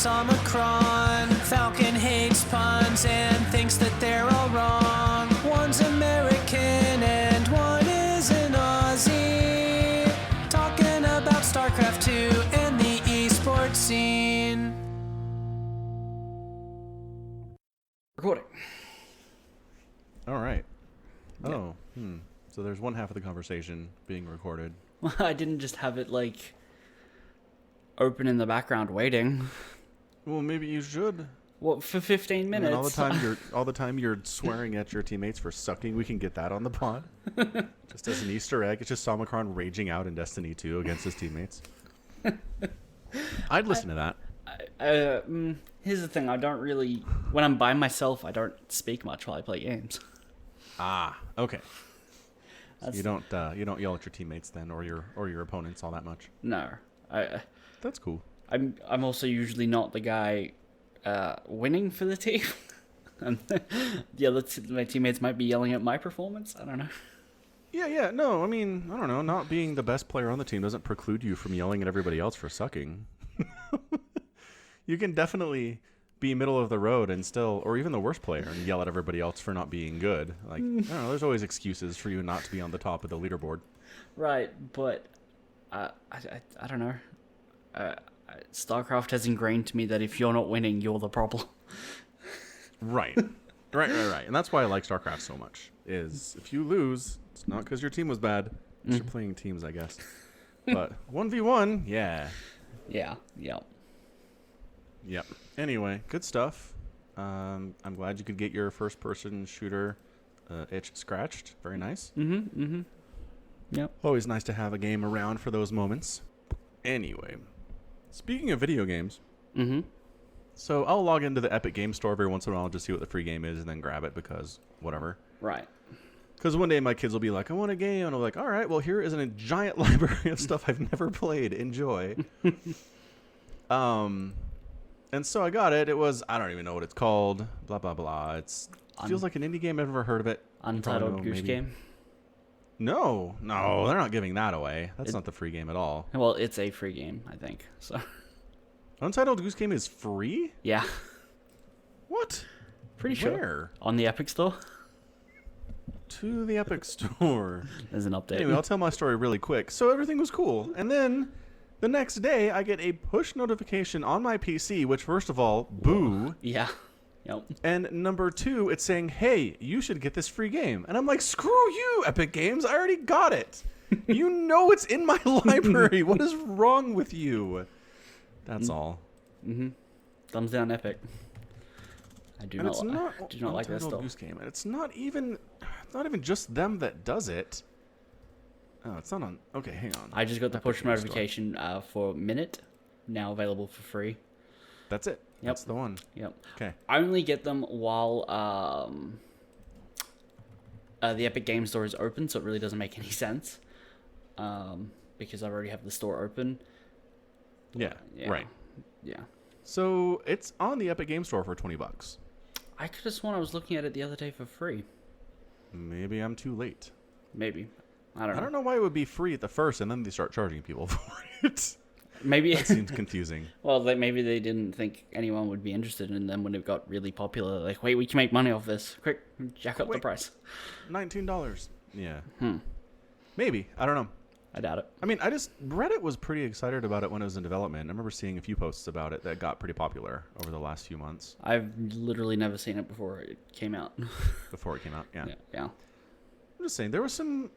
it's Omicron. Falcon hates puns and thinks that they're all wrong. One's American and one is an Aussie. Talking about StarCraft 2 and the esports scene. Recording. All right. Oh, So there's one half of the conversation being recorded. Well, I didn't just have it, like, open in the background waiting. Well, maybe you should. What, for 15 minutes? And all the time you're swearing at your teammates for sucking. We can get that on the pod. Just as an Easter egg, it's just Omicron raging out in Destiny 2 against his teammates. I'd listen to that. Here's the thing. I don't really... When I'm by myself, I don't speak much while I play games. Ah, okay. So you don't yell at your teammates then, or your opponents all that much. No. That's cool. I'm also usually not the guy winning for the team. And my teammates might be yelling at my performance. I don't know. Yeah. No, I mean, I don't know. Not being the best player on the team doesn't preclude you from yelling at everybody else for sucking. You can definitely be middle of the road and still, or even the worst player, and yell at everybody else for not being good. Like, I don't know, there's always excuses for you not to be on the top of the leaderboard. Right, but I don't know. StarCraft has ingrained to me that if you're not winning, you're the problem. Right. And that's why I like StarCraft so much, is if you lose, it's not because your team was bad. You're playing teams, I guess. But 1v1, yeah. Yeah. Yep. Anyway, good stuff. I'm glad you could get your first-person shooter itch scratched. Very nice. Yep. Always nice to have a game around for those moments. Anyway, speaking of video games, so I'll log into the Epic Game Store every once in a while just see what the free game is and then grab it because whatever. Right. Because one day my kids will be like, I want a game. And I'm like, all right, well, here is a giant library of stuff I've never played. Enjoy. And so I got it. It was, I don't even know what it's called. Blah, blah, blah. It feels like an indie game. I've never heard of it. Untitled Goose Game? No, they're not giving that away. That's not the free game at all. Well, it's a free game, I think. So. Untitled Goose Game is free? Yeah. What? Pretty sure. Where? On the Epic Store. To the Epic Store. There's an update. Anyway, I'll tell my story really quick. So everything was cool. And then the next day, I get a push notification on my PC, which, first of all, boo. Yeah. Yep. And number two, it's saying, hey, you should get this free game. And I'm like, screw you, Epic Games. I already got it. You know it's in my library. What is wrong with you? That's all. Thumbs down, Epic. I do not like this stuff. Goose Game. And it's not even just them that does it. Oh, it's not on. Okay, hang on. I just got the push notification for Minute, now available for free. That's it. Yep. That's the one. Yep. Okay. I only get them while the Epic Game Store is open, so it really doesn't make any sense. Because I already have the store open. Yeah. Right. Yeah. So it's on the Epic Game Store for $20. I could have sworn I was looking at it the other day for free. Maybe I'm too late. Maybe. I don't know. I don't know why it would be free at the first and then they start charging people for it. Maybe that seems confusing. Well, maybe they didn't think anyone would be interested, and then when it got really popular, like, wait, we can make money off this. Quick, jack up the price. $19. Yeah. Maybe. I don't know. I doubt it. I mean, Reddit was pretty excited about it when it was in development. I remember seeing a few posts about it that got pretty popular over the last few months. I've literally never seen it before it came out. Before it came out, yeah. Yeah. I'm just saying there was some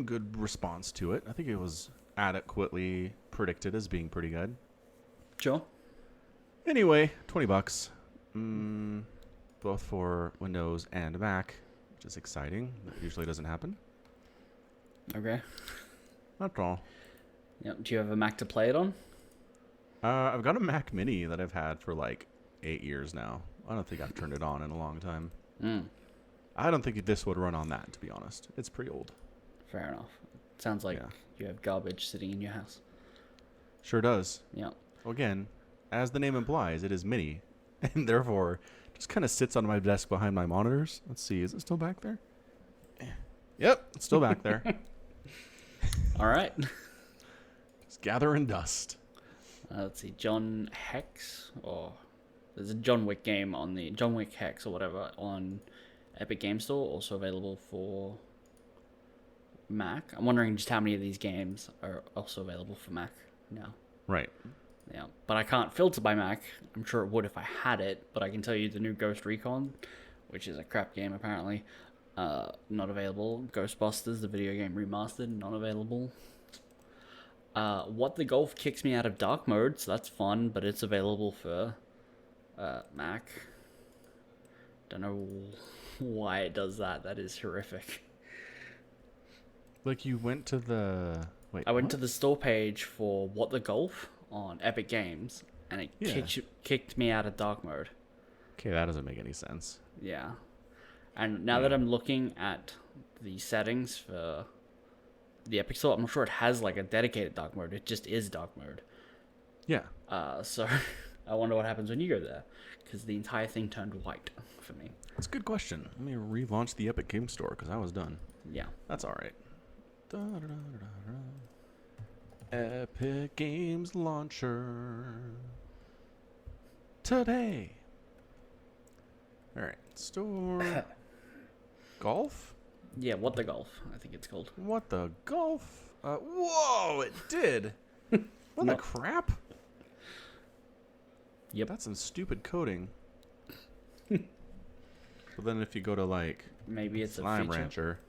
good response to it. I think it was adequately predicted as being pretty good. Sure. Anyway, $20. Both for Windows and Mac, which is exciting. That usually doesn't happen. Okay. That's all. Yep. Do you have a Mac to play it on? I've got a Mac Mini that I've had for like 8 years now. I don't think I've turned it on in a long time. I don't think this would run on that, to be honest. It's pretty old. Fair enough. Sounds like you have garbage sitting in your house. Sure does. Yeah. Well, again, as the name implies, it is mini, and therefore just kind of sits on my desk behind my monitors. Let's see, is it still back there? Yep, it's still back there. All right. Just gathering dust. Let's see, John Hex, or there's a John Wick game on the John Wick Hex or whatever on Epic Game Store, also available for Mac. I'm wondering just how many of these games are also available for Mac now. Right. Yeah, but I can't filter by Mac. I'm sure it would if I had it, but I can tell you the new Ghost Recon, which is a crap game apparently, not available. Ghostbusters, the video game remastered, not available. What the Golf kicks me out of dark mode, so that's fun, but it's available for Mac. Don't know why it does that. That is horrific. Like you went to the... Wait, I went to the store page for What the Golf on Epic Games, and it kicked me out of dark mode. Okay, that doesn't make any sense. Yeah. And now that I'm looking at the settings for the Epic Store, I'm not sure it has like a dedicated dark mode. It just is dark mode. Yeah. So I wonder what happens when you go there, because the entire thing turned white for me. That's a good question. Let me relaunch the Epic Game Store because I was done. Yeah. That's all right. Epic Games Launcher. Today. All right. Store. Golf? Yeah, What the Golf, I think it's called. What the golf? Whoa, it did. What the crap? Yep. That's some stupid coding. So then if you go to like Maybe it's Slime a feature. Rancher,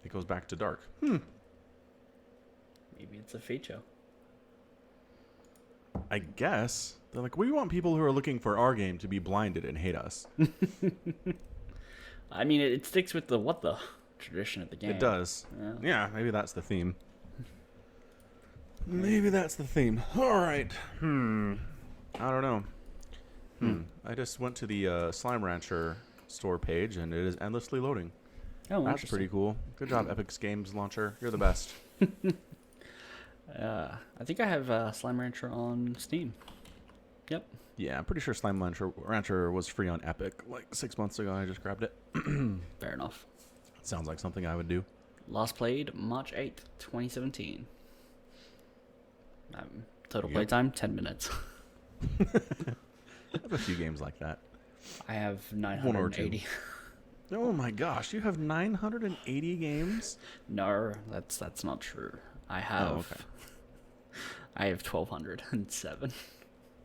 it goes back to dark. Maybe it's a feature. I guess. They're like, we want people who are looking for our game to be blinded and hate us. I mean, it sticks with the what the tradition of the game. It does. Yeah, maybe that's the theme. Maybe that's the theme. All right. I don't know. I just went to the Slime Rancher store page, and it is endlessly loading. Oh, That's pretty cool. Good job, Epic Games Launcher. You're the best. I think I have Slime Rancher on Steam. Yep. Yeah, I'm pretty sure Slime Rancher was free on Epic like 6 months ago. I just grabbed it. Fair enough. Sounds like something I would do. Last played March 8th, 2017. Total Yep. playtime, 10 minutes. I have a few games like that. I have One or two. 980. Oh my gosh, you have 980 games? No, that's not true. I have okay. I have 1207.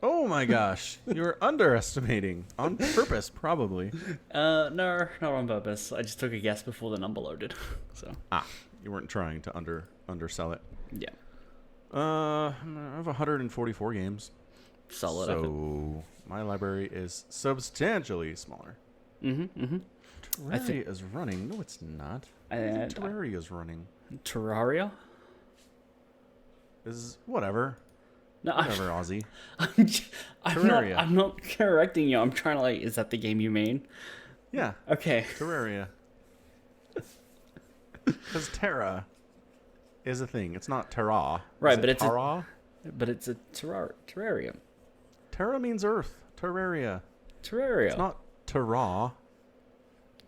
Oh my gosh, you're underestimating on purpose, probably. No, not on purpose. I just took a guess before the number loaded. So You weren't trying to undersell it. yeah, I have 144 games. solid So my library is substantially smaller. effort. Terraria is running. No, it's not. And Terraria is running. Terraria. Is whatever. No, Whatever, Aussie. I'm Terraria. not correcting you. I'm trying to is that the game you mean? Yeah, Okay. Terraria. Because Terra is a thing. It's not Terra. Right, Is but it's Terra? But it's a terrarium. Terra means Earth. Terraria. Terraria. It's not Terra.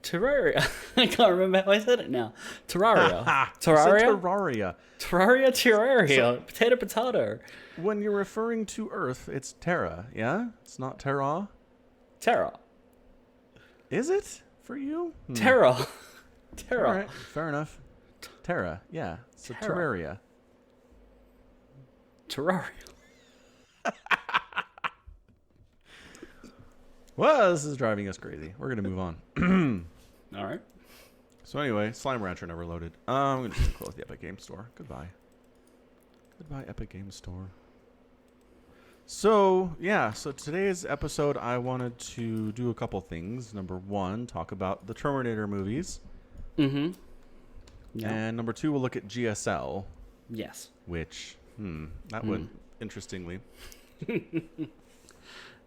Terraria. I can't remember how I said it now. Terraria. You said Terraria. Terraria. Terraria. Terraria. Potato. Potato. When you're referring to Earth, it's Terra. Yeah, it's not Terra. Terra. Is it for you? Terra. Terra. All right, fair enough. Terra. Yeah, it's a Terra. Terraria. Terraria. Well, this is driving us crazy. We're gonna move on. All right. So anyway, Slime Rancher never loaded. I'm gonna just close the Epic Game Store. Goodbye. Goodbye, Epic Game Store. So yeah, so today's episode, I wanted to do a couple things. Number one, talk about the Terminator movies, Mm-hmm. Yeah. and number two, we'll look at GSL, Yes. which that would interestingly.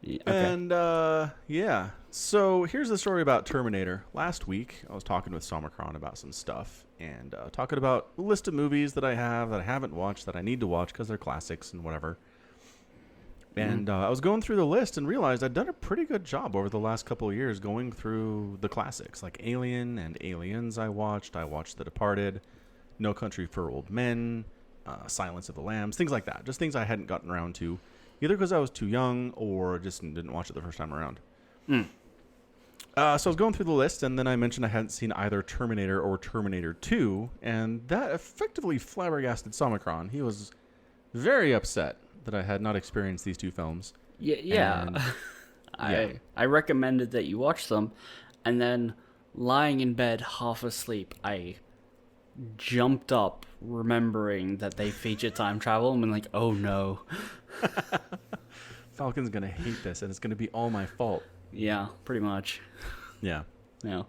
Yeah, okay. And yeah, so here's the story about Terminator. Last week, I was talking with Somicron about some stuff, and talking about a list of movies that I have that I haven't watched that I need to watch because they're classics and whatever. And I was going through the list and realized I'd done a pretty good job over the last couple of years going through the classics, like Alien and Aliens I watched. I watched The Departed, No Country for Old Men, Silence of the Lambs, things like that. Just things I hadn't gotten around to either because I was too young or just didn't watch it the first time around. So I was going through the list, and then I mentioned I hadn't seen either Terminator or Terminator 2, and that effectively flabbergasted Somicron. He was very upset that I had not experienced these two films. Yeah. And, I recommended that you watch them, and then lying in bed half asleep, I jumped up remembering that they feature time travel and been like, oh no. Falcon's going to hate this, and it's going to be all my fault. Yeah, pretty much. Yeah. Yeah.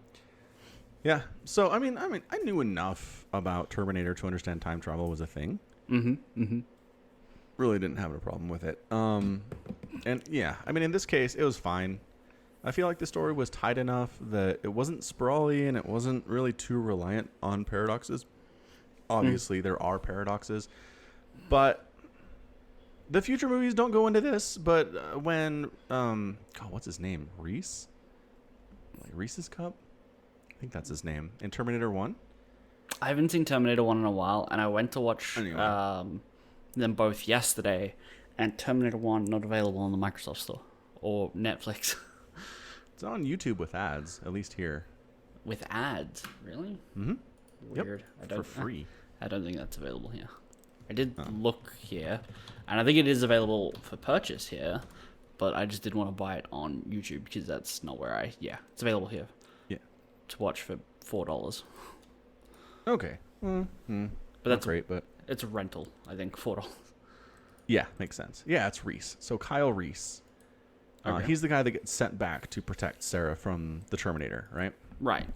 Yeah. So, I mean, I knew enough about Terminator to understand time travel was a thing. Really didn't have a problem with it. And yeah, I mean, in this case, it was fine. I feel like the story was tight enough that it wasn't sprawly and it wasn't really too reliant on paradoxes. Obviously, there are paradoxes, but the future movies don't go into this. But when, God, what's his name? Reese? Like Reese's Cup? I think that's his name. In Terminator 1? I haven't seen Terminator 1 in a while, and I went to watch Anyway. them both yesterday, and Terminator 1 not available on the Microsoft Store or Netflix. It's on YouTube with ads, at least here. With ads? Really? Mm-hmm. Weird. Yep, for free. I don't think that's available here. I did look here, and I think it is available for purchase here, but I just didn't want to buy it on YouTube because that's not where it's available here. Yeah. To watch for $4. Okay. But That's great, but it's a rental, I think, $4. yeah, makes sense. Yeah, it's Reese. So Kyle Reese. Okay. He's the guy that gets sent back to protect Sarah from the Terminator, right? Right.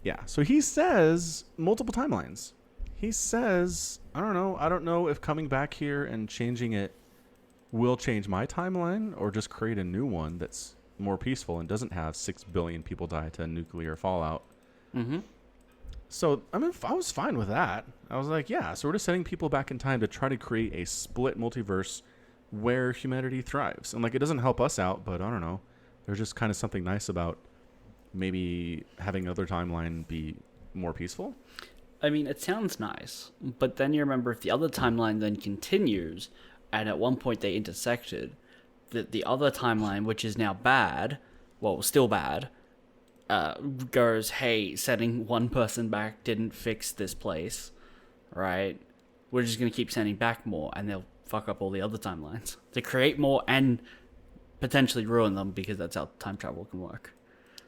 Yeah. So he says multiple timelines. He says, I don't know if coming back here and changing it will change my timeline or just create a new one that's more peaceful and doesn't have 6 billion people die to nuclear fallout. Mm-hmm. So, I mean, I was fine with that. I was like, yeah, so we're just sending people back in time to try to create a split multiverse where humanity thrives. And, like, it doesn't help us out, but I don't know. There's just kind of something nice about maybe having another timeline be more peaceful. I mean, it sounds nice, but then you remember if the other timeline then continues, and at one point they intersected, that the other timeline, which is now bad, well, still bad, goes, hey, sending one person back didn't fix this place, right? We're just going to keep sending back more, and they'll fuck up all the other timelines. To create more and potentially ruin them, because that's how time travel can work.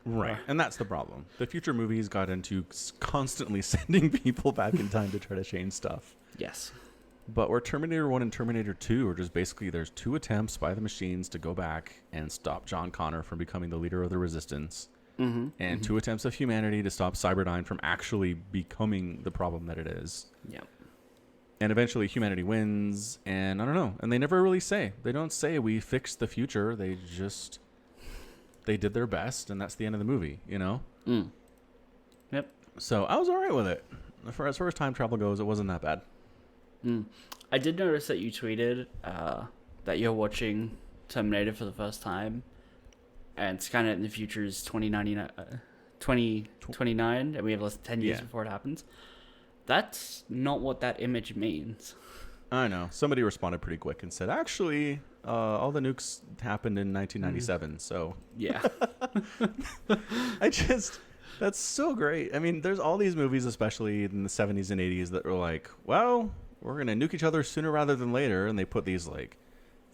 Right. And that's the problem. The future movies got into constantly sending people back in time to try to change stuff. Yes. But where Terminator 1 and Terminator 2 are just basically there's 2 attempts by the machines to go back and stop John Connor from becoming the leader of the Resistance. And 2 attempts of humanity to stop Cyberdyne from actually becoming the problem that it is. Yep. And eventually humanity wins, and I don't know. And they never really say. They don't say we fixed the future. They did their best, and that's the end of the movie, you know? Yep. So I was all right with it. As far as time travel goes, it wasn't that bad. I did notice that you tweeted that you're watching Terminator for the first time, and it's kind of in the future is 2029, and we have less than 10 years before it happens. That's not what that image means. I know. Somebody responded pretty quick and said, actually, all the nukes happened in 1997, so... Yeah. That's so great. I mean, there's all these movies, especially in the 70s and 80s, that were like, well, we're going to nuke each other sooner rather than later, and they put these, like,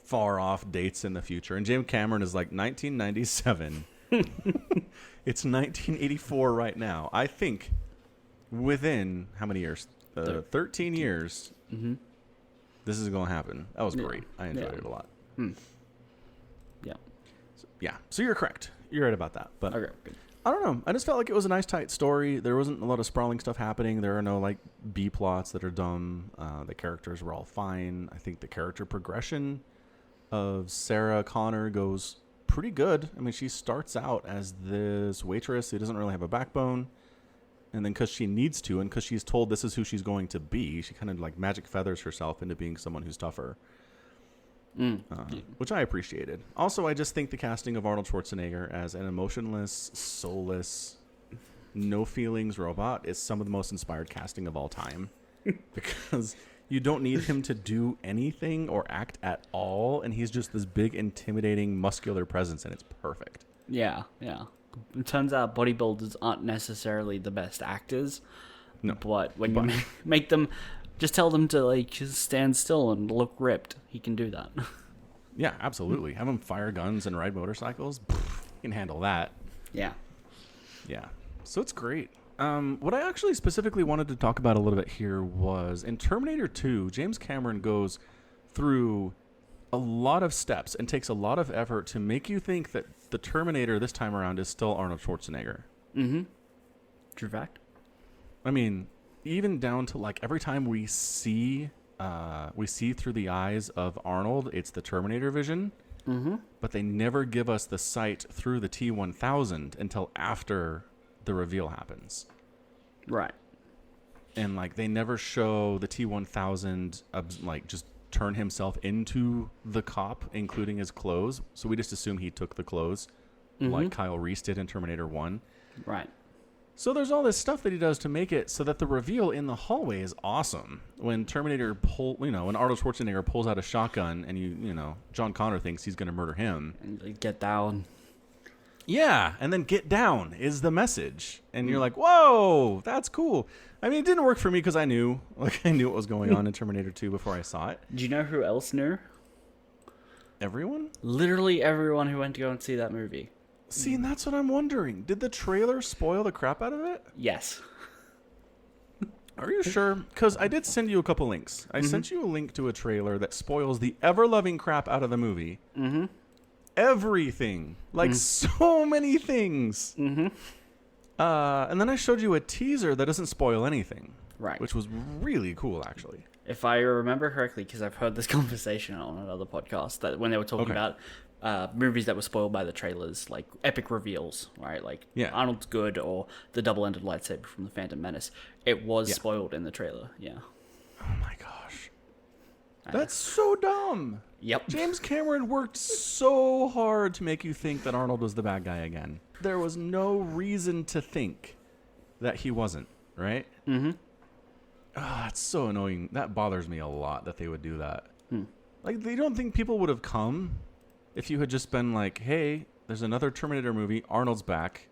far-off dates in the future. And James Cameron is like, 1997. It's 1984 right now. I think within, how many years? 13 years, this is going to happen. That was great. I enjoyed it a lot. Yeah. So you're correct. You're right about that. But Okay, good. I don't know. I just felt like it was a nice, tight story. There wasn't a lot of sprawling stuff happening. There are no, like, B plots that are dumb. The characters were all fine. I think the character progression of Sarah Connor goes pretty good. I mean, she starts out as this waitress who doesn't really have a backbone. And then because she needs to, and because she's told this is who she's going to be, she kind of, like, magic feathers herself into being someone who's tougher. Which I appreciated. Also, I just think the casting of Arnold Schwarzenegger as an emotionless, soulless, no feelings robot is some of the most inspired casting of all time. Because You don't need him to do anything or act at all, and he's just this big, intimidating, muscular presence, and it's perfect. Yeah. It turns out bodybuilders aren't necessarily the best actors. No. But when you make them, just tell them to like just stand still and look ripped. He can do that. Yeah, absolutely. Have him fire guns and ride motorcycles. He can handle that. Yeah. Yeah. So it's great. What I actually specifically wanted to talk about a little bit here was in Terminator 2, James Cameron goes through a lot of steps and takes a lot of effort to make you think that the Terminator this time around is still Arnold Schwarzenegger. Mm-hmm. True fact. I mean, even down to like every time we see through the eyes of Arnold, it's the Terminator vision. Mm-hmm. But they never give us the sight through the T-1000 until after the reveal happens. Right. And like they never show the T-1000 like just turn himself into the cop, including his clothes. So we just assume he took the clothes, like Kyle Reese did in Terminator 1. Right. So there's all this stuff that he does to make it so that the reveal in the hallway is awesome. When when Arnold Schwarzenegger pulls out a shotgun and John Connor thinks he's going to murder him. And like, get down. Yeah, and then get down is the message. And you're like, whoa, that's cool. I mean, it didn't work for me because I knew what was going on in Terminator 2 before I saw it. Do you know who else knew? Everyone? Literally everyone who went to go and see that movie. See, and that's what I'm wondering. Did the trailer spoil the crap out of it? Yes. Are you sure? Because I did send you a couple links. I sent you a link to a trailer that spoils the ever-loving crap out of the movie. Mm-hmm. Everything. Like, so many things. Mm-hmm. And then I showed you a teaser that doesn't spoil anything. Right. Which was really cool, actually. If I remember correctly, because I've heard this conversation on another podcast, that when they were talking about movies that were spoiled by the trailers, like epic reveals, right? Like Arnold's good or the double-ended lightsaber from the Phantom Menace. It was spoiled in the trailer, yeah. Oh my gosh. That's so dumb. Yep. James Cameron worked so hard to make you think that Arnold was the bad guy again. There was no reason to think that he wasn't, right? Mm-hmm. Oh, that's so annoying. That bothers me a lot that they would do that. Like, they don't think people would have come if you had just been like, hey, there's another Terminator movie, Arnold's back,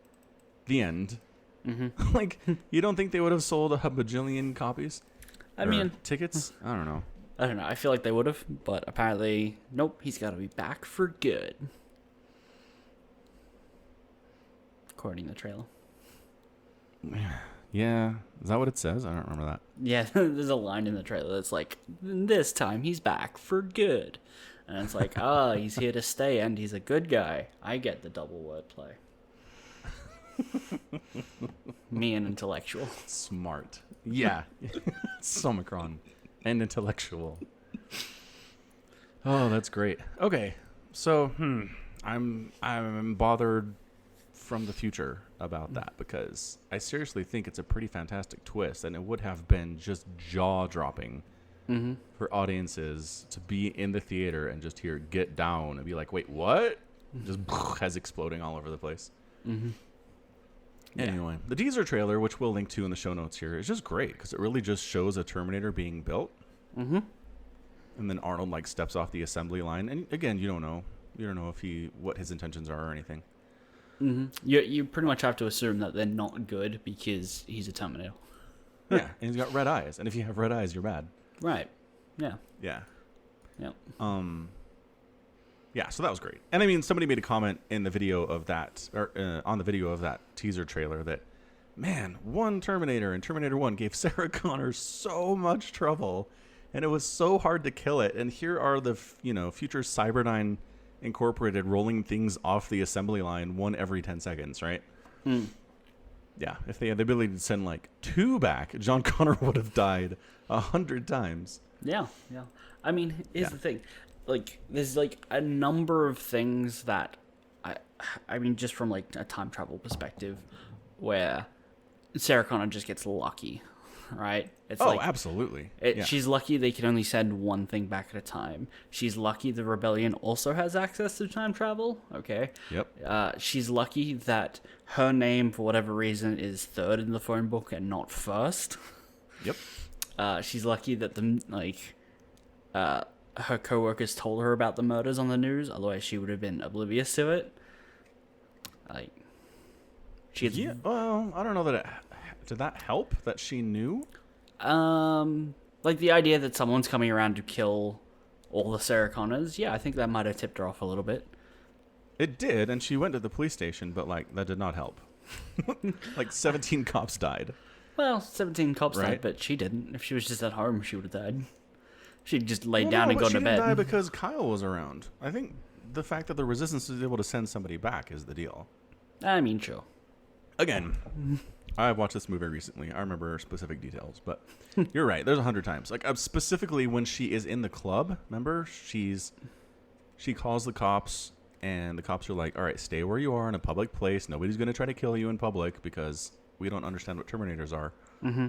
the end. Mm-hmm. Like, you don't think they would have sold a bajillion copies? I mean, tickets? I don't know. I feel like they would have, but apparently, nope, he's got to be back for good. According to the trailer. Yeah. Is that what it says? I don't remember that. Yeah, there's a line in the trailer that's like, this time he's back for good. And it's like, he's here to stay and he's a good guy. I get the double wordplay. Me and intellectual. Smart. Yeah. Somicron. And intellectual. Oh, that's great. Okay. So, I'm bothered from the future about that because I seriously think it's a pretty fantastic twist, and it would have been just jaw-dropping for audiences to be in the theater and just hear "get down" and be like, "Wait, what?" Just heads exploding all over the place. Anyway, the teaser trailer, which we'll link to in the show notes here, is just great because it really just shows a Terminator being built. And then Arnold like steps off the assembly line, and again, you don't know what his intentions are or anything. You pretty much have to assume that they're not good because he's a Terminator. Yeah, and he's got red eyes, and if you have red eyes, you're bad. Right. Yeah. Yeah. Yep. Yeah, so that was great. And I mean, somebody made a comment in the video of that, or on the video of that teaser trailer that, man, one Terminator in Terminator 1 gave Sarah Connor so much trouble, and it was so hard to kill it. And here are the, future Cyberdyne Incorporated rolling things off the assembly line one every 10 seconds, right? Yeah, if they had the ability to send like 2 back, John Connor would have died 100 times. Yeah. I mean, here's the thing. Like, there's like a number of things that I mean, just from like a time travel perspective, where Sarah Connor just gets lucky, right? It's absolutely. She's lucky they can only send one thing back at a time. She's lucky the rebellion also has access to time travel. Okay. Yep. She's lucky that her name, for whatever reason, is third in the phone book and not first. Yep. she's lucky that her coworkers told her about the murders on the news. Otherwise, she would have been oblivious to it. Like, she gets, Yeah, well, I don't know that did that help that she knew? like the idea that someone's coming around to kill all the Sarah Connors. Yeah, I think that might have tipped her off a little bit. It did, and she went to the police station, but like that did not help. Like 17 cops died. Well, 17 cops Right. died, but she didn't. If she was just at home, she would have died. She'd just laid Well, down no, and but gone she to didn't bed. die because Kyle was around. I think the fact that the resistance is able to send somebody back is the deal. I mean, sure. Again, I watched this movie recently. I remember specific details, but you're right. There's 100 times. Like specifically when she is in the club. Remember, she calls the cops, and the cops are like, "All right, stay where you are in a public place. Nobody's going to try to kill you in public because we don't understand what Terminators are." Mm-hmm.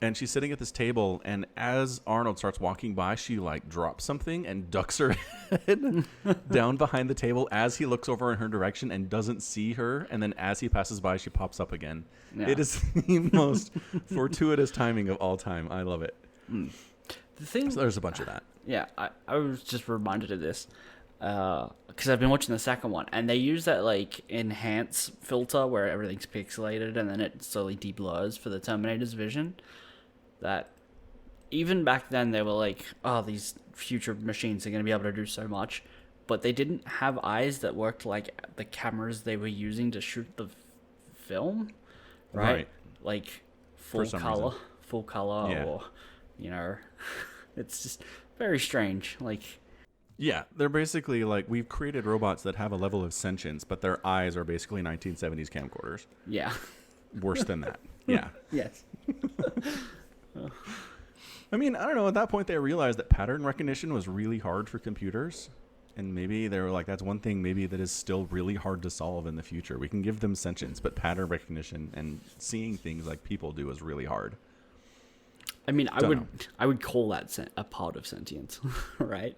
And she's sitting at this table, and as Arnold starts walking by, she like drops something and ducks her head down behind the table as he looks over in her direction and doesn't see her. And then as he passes by, she pops up again. Yeah. It is the most fortuitous timing of all time. I love it. The thing, So there's a bunch of that. yeah, I was just reminded of this because I've been watching the second one, and they use that like enhance filter where everything's pixelated and then it slowly deblurs for the Terminator's vision. That even back then they were like, oh, these future machines are going to be able to do so much, but they didn't have eyes that worked like the cameras they were using to shoot the film, right? Right. Like For some reason. full color, Yeah. or it's just very strange. Like, Yeah, they're basically like, we've created robots that have a level of sentience, but their eyes are basically 1970s camcorders. yeah, Worse than that. Yeah. yes, I mean, I don't know. At that point, they realized that pattern recognition was really hard for computers. And maybe they were like, that's one thing maybe that is still really hard to solve in the future. We can give them sentience, but pattern recognition and seeing things like people do is really hard. I mean, Don't I would call that a part of sentience, right?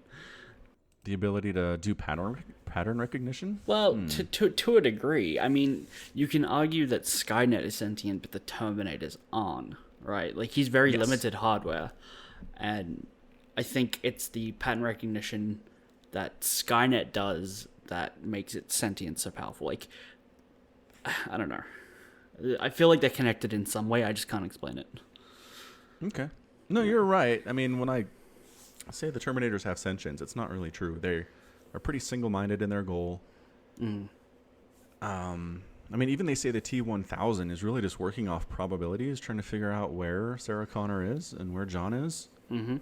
The ability to do pattern recognition? Well, to a degree. I mean, you can argue that Skynet is sentient, but the Terminator's aren't, right? Like, he's very Yes. limited hardware. And I think it's the pattern recognition that Skynet does that makes its sentience so powerful. Like, I don't know. I feel like they're connected in some way. I just can't explain it. Okay. No, you're right. I mean, when I say the Terminators have sentience, it's not really true. They are pretty single-minded in their goal. I mean, even they say the T-1000 is really just working off probabilities, trying to figure out where Sarah Connor is and where John is. Mm-hmm.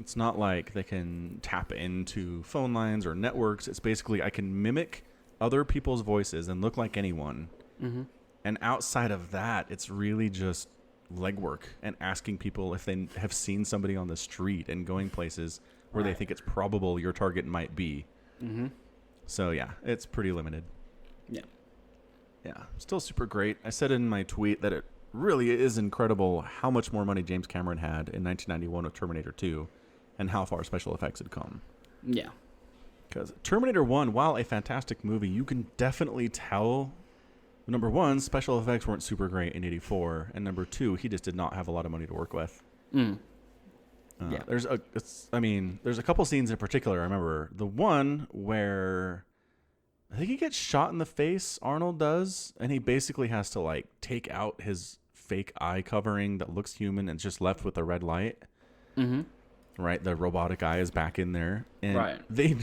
It's not like they can tap into phone lines or networks. It's basically I can mimic other people's voices and look like anyone. Mm-hmm. And outside of that, it's really just legwork and asking people if they have seen somebody on the street and going places where they Right. think it's probable your target might be. Mm-hmm. So yeah, it's pretty limited. Yeah. Yeah, still super great. I said in my tweet that it really is incredible how much more money James Cameron had in 1991 with Terminator 2 and how far special effects had come. Yeah. Because Terminator 1, while a fantastic movie, you can definitely tell, number one, special effects weren't super great in 84, and number two, he just did not have a lot of money to work with. Mm. Yeah. There's a couple scenes in particular I remember. The one where I think he gets shot in the face, Arnold does, and he basically has to like take out his fake eye covering that looks human and just left with a red light. Mm-hmm. Right, the robotic eye is back in there, and Right. they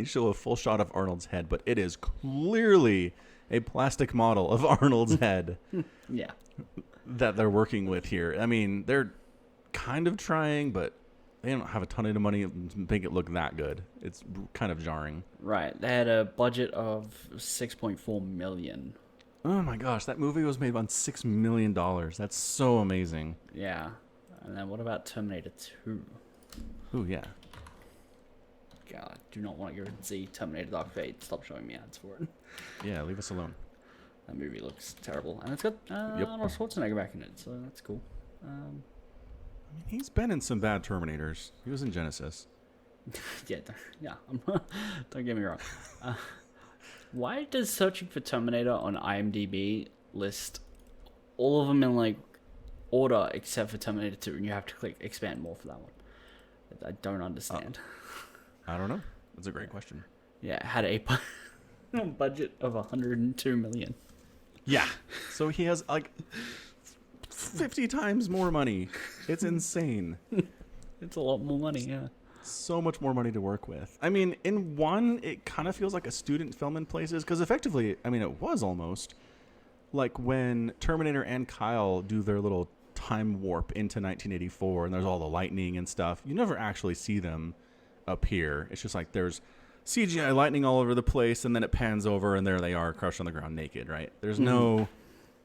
show a full shot of Arnold's head, but it is clearly a plastic model of Arnold's head Yeah. that they're working with here. I mean, they're kind of trying, but they don't have a ton of money to make it look that good. It's kind of jarring. Right. They had a budget of $6.4 million. Oh my gosh, that movie was made on $6 million. That's so amazing. Yeah. And then what about Terminator 2? Oh yeah. God, I do not want to go and see Terminator Dark Fate. Stop showing me ads for it. Yeah, leave us alone. That movie looks terrible. And it's got Yep. Arnold Schwarzenegger back in it, so that's cool. He's been in some bad Terminators. He was in Genesis. Yeah. Don't get me wrong. Why does searching for Terminator on IMDb list all of them in like order except for Terminator 2, and you have to click expand more for that one. I don't understand. I don't know. That's a great question. Yeah, it had a budget of 102 million. Yeah. So he has like 50 times more money. It's insane. It's a lot more money, yeah. So much more money to work with. I mean, in one, it kind of feels like a student film in places, because effectively, I mean, it was almost like when Terminator and Kyle do their little time warp into 1984, and there's all the lightning and stuff. You never actually see them appear. It's just like there's CGI lightning all over the place, and then it pans over, and there they are, crushed on the ground naked, right? There's no...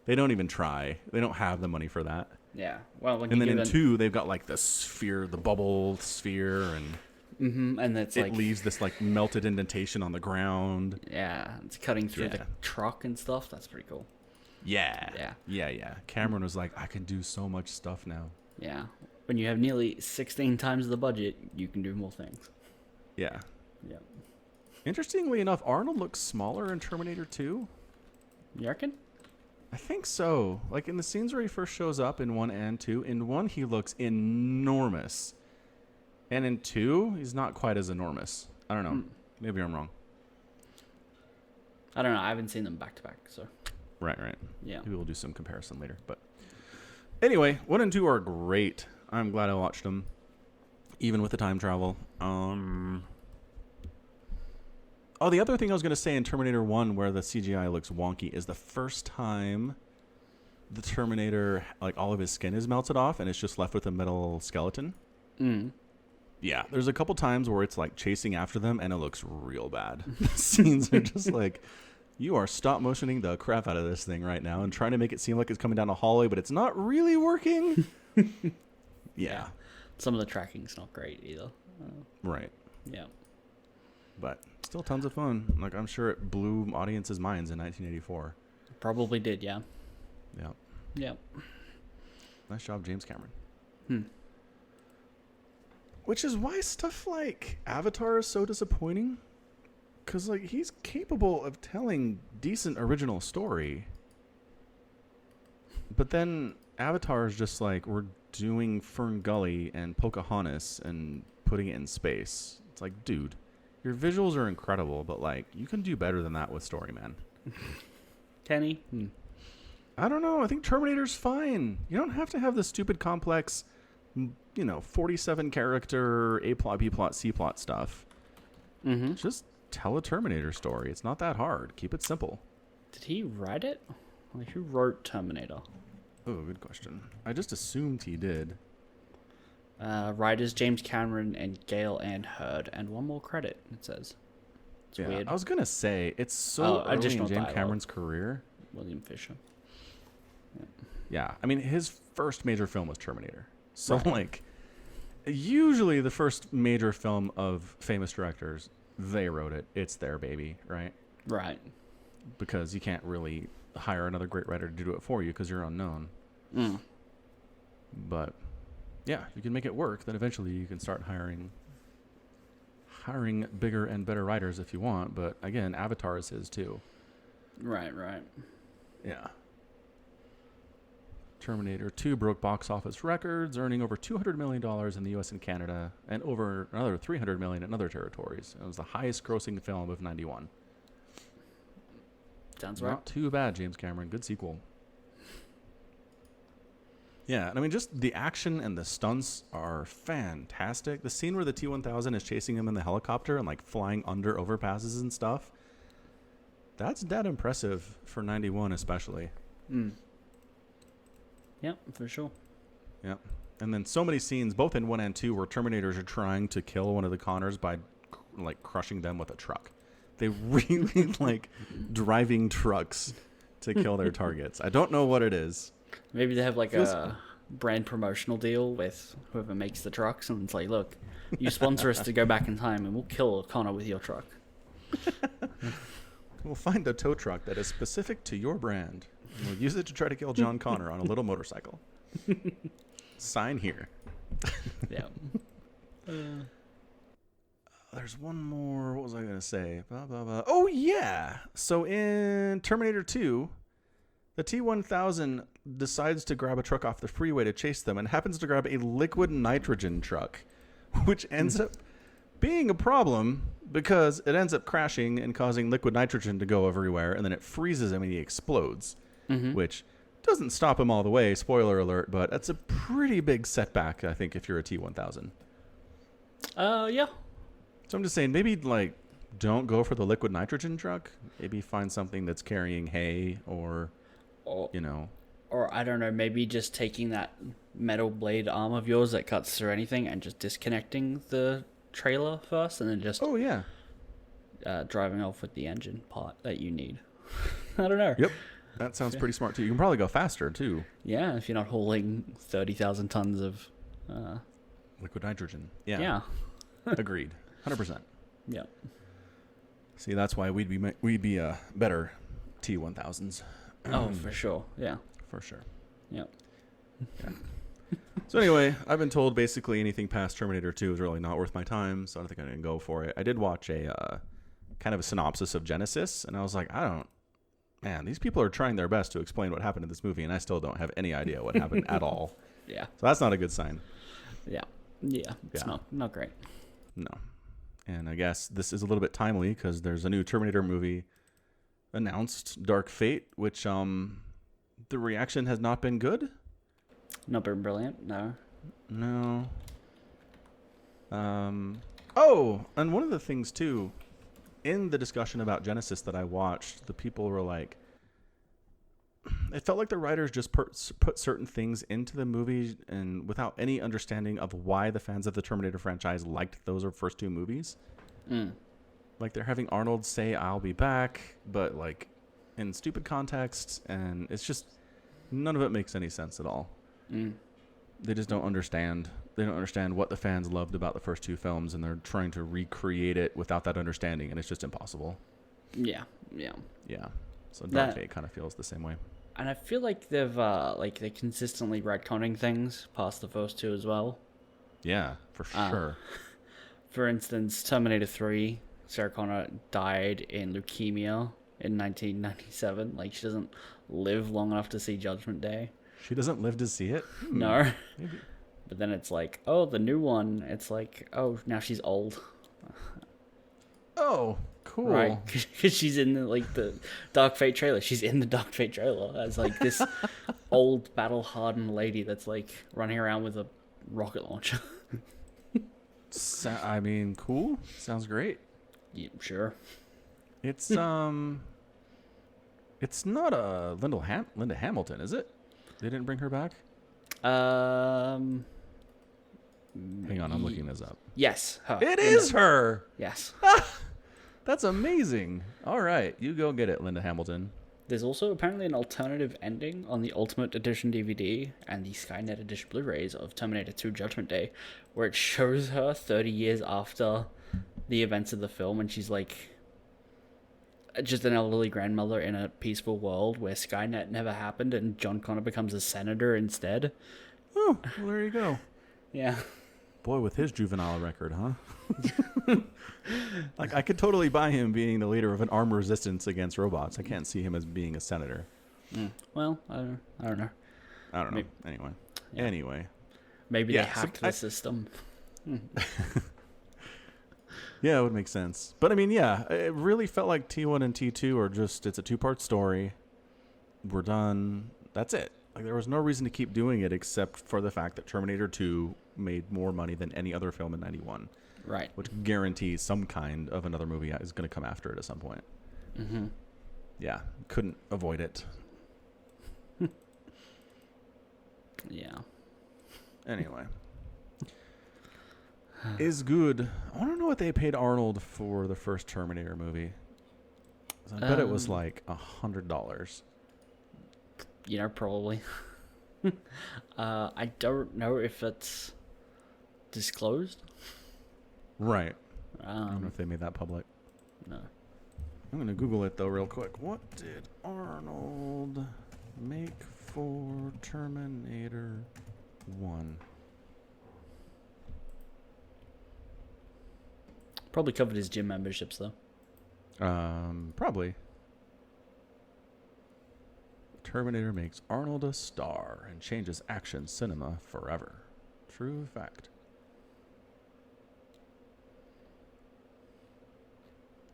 They don't even try. They don't have the money for that. Yeah. Well, when and you then give in 2, they've got like the sphere, the bubble sphere, and and it's it like leaves this like melted indentation on the ground. yeah, it's cutting through the Yeah. truck and stuff. That's pretty cool. Yeah. Cameron was like, I can do so much stuff now. Yeah. When you have nearly 16 times the budget, you can do more things. Yeah. Yeah. Interestingly enough, Arnold looks smaller in Terminator 2. You reckon? I think so. Like in the scenes where he first shows up in 1 and 2, in 1 he looks enormous. And in 2, he's not quite as enormous. I don't know. Maybe I'm wrong. I don't know. I haven't seen them back to back, so. Right. Yeah. Maybe we'll do some comparison later. But anyway, 1 and 2 are great. I'm glad I watched them, even with the time travel. Oh, the other thing I was going to say in Terminator 1 where the CGI looks wonky is the first time the Terminator, like all of his skin is melted off and it's just left with a metal skeleton. Yeah, there's a couple times where it's like chasing after them and it looks real bad. The scenes are just like, you are stop motioning the crap out of this thing right now and trying to make it seem like it's coming down a hallway, but it's not really working. Yeah. Some of the tracking's not great either. Right. Yeah. But still tons of fun. Like, I'm sure it blew audiences' minds in 1984. Probably did, yeah. Yeah. Yeah. Nice job, James Cameron. Which is why stuff like Avatar is so disappointing. Because, like, he's capable of telling decent original story. But then Avatar is just like, we're doing Fern Gully and Pocahontas and putting it in space. It's like, dude, your visuals are incredible, but, like, you can do better than that with story, man. Can he? I don't know. I think Terminator's fine. You don't have to have the stupid complex, 47 character A plot, B plot, C plot stuff. Just tell a Terminator story. It's not that hard. Keep it simple. Did he write it? Like, who wrote Terminator? Oh, good question. I just assumed he did. Writers James Cameron and Gale and Hurd, and one more credit, it says. It's weird. I was going to say, it's so early in additional James dialogue. Cameron's career. William Fisher. Yeah. I mean, his first major film was Terminator. So, Right. like, usually the first major film of famous directors, they wrote it. It's their baby, right? Right. Because you can't really hire another great writer to do it for you because you're unknown. But yeah, if you can make it work, then eventually you can start hiring bigger and better writers if you want. But again, Avatar is his too. Right. Yeah. Terminator 2 broke box office records, earning over $200 million in the U.S. and Canada, and over another $300 million in other territories. It was the highest grossing film of 91. Sounds right. Not too bad, James Cameron. Good sequel. Yeah, and I mean, just the action and the stunts are fantastic. The scene where the T-1000 is chasing him in the helicopter and, like, flying under overpasses and stuff, that's dead impressive for 91 especially. Yep, for sure. Yep. And then so many scenes, both in 1 and 2, where Terminators are trying to kill one of the Connors by, like, crushing them with a truck. They really like driving trucks to kill their targets. I don't know what it is. Maybe they have like a brand promotional deal with whoever makes the trucks, and it's like, look, you sponsor us to go back in time, and we'll kill Connor with your truck. We'll find a tow truck that is specific to your brand. And we'll use it to try to kill John Connor on a little motorcycle. Sign here. Yeah. There's one more. What was I going to say? Oh, yeah. So in Terminator 2, The T-1000 decides to grab a truck off the freeway to chase them and happens to grab a liquid nitrogen truck, which ends up being a problem because it ends up crashing and causing liquid nitrogen to go everywhere, and then it freezes him and he explodes, which doesn't stop him all the way, spoiler alert, but that's a pretty big setback, I think, if you're a T-1000. Yeah. So I'm just saying, maybe, like, don't go for the liquid nitrogen truck. Maybe find something that's carrying hay or you know. Or, I don't know, maybe just taking that metal blade arm of yours that cuts through anything and just disconnecting the trailer first and then just driving off with the engine part that you need. I don't know. Yep. That sounds pretty smart, too. You can probably go faster, too. Yeah, if you're not hauling 30,000 tons of... liquid nitrogen. Yeah. Yeah. Agreed. 100%. Yeah. See, that's why we'd be better T-1000s. Oh, for sure. Yeah. For sure. Yep. Yeah. So anyway, I've been told basically anything past Terminator 2 is really not worth my time, so I don't think I'm going to go for it. I did watch a kind of a synopsis of Genesis, and I was like, man, these people are trying their best to explain what happened in this movie, and I still don't have any idea what happened at all. Yeah. So that's not a good sign. Yeah. Yeah. It's not great. No. And I guess this is a little bit timely because there's a new Terminator movie announced, Dark Fate, which the reaction has not been good. Not been brilliant, no. No. Oh, and one of the things too, in the discussion about Genesis that I watched, the people were like, it felt like the writers just put certain things into the movie and without any understanding of why the fans of the Terminator franchise liked those first two movies. Like they're having Arnold say, "I'll be back," but like in stupid context, and it's just none of it makes any sense at all. They just don't understand. They don't understand what the fans loved about the first two films, and they're trying to recreate it without that understanding, and it's just impossible. Yeah. So Dark Fate kind of feels the same way. And I feel like they're consistently retconning things past the first two as well. Yeah, for sure. For instance, Terminator 3, Sarah Connor died in leukemia in 1997. Like, she doesn't live long enough to see Judgment Day. She doesn't live to see it? No. Maybe. But then it's like, oh, the new one, it's like, oh, now she's old. Oh, cool. Right? Because she's in the Dark Fate trailer. She's in the Dark Fate trailer as like this old battle-hardened lady that's like running around with a rocket launcher. I mean, cool. Sounds great. Yeah, sure. It's it's not Linda Hamilton, is it? They didn't bring her back? Hang on, I'm looking this up. Yes, her. It is her. Yes. That's amazing. All right, you go get it, Linda Hamilton. There's also apparently an alternative ending on the Ultimate Edition DVD and the Skynet Edition Blu-rays of Terminator 2 Judgment Day, where it shows her 30 years after the events of the film, and she's like just an elderly grandmother in a peaceful world where Skynet never happened, and John Connor becomes a senator instead. Oh, well, there you go. Yeah. Boy, with his juvenile record, huh? Like, I could totally buy him being the leader of an armed resistance against robots. I can't see him as being a senator. Well, I don't know. I don't know. Anyway. Maybe they hacked the system. Yeah, it would make sense. But, I mean, yeah, it really felt like T1 and T2 are just, it's a two-part story. We're done. That's it. Like, there was no reason to keep doing it except for the fact that Terminator 2 made more money than any other film in 91. Right. Which guarantees some kind of another movie is going to come after it at some point. Mm-hmm. Yeah, couldn't avoid it. Yeah. Anyway. Is good. I want to know what they paid Arnold for the first Terminator movie. I bet it was like $100. You know, probably. I don't know if it's disclosed. Right. I don't know if they made that public. No. I'm going to Google it, though, real quick. What did Arnold make for Terminator 1? Probably covered his gym memberships, though. Probably. Terminator makes Arnold a star and changes action cinema forever. True fact.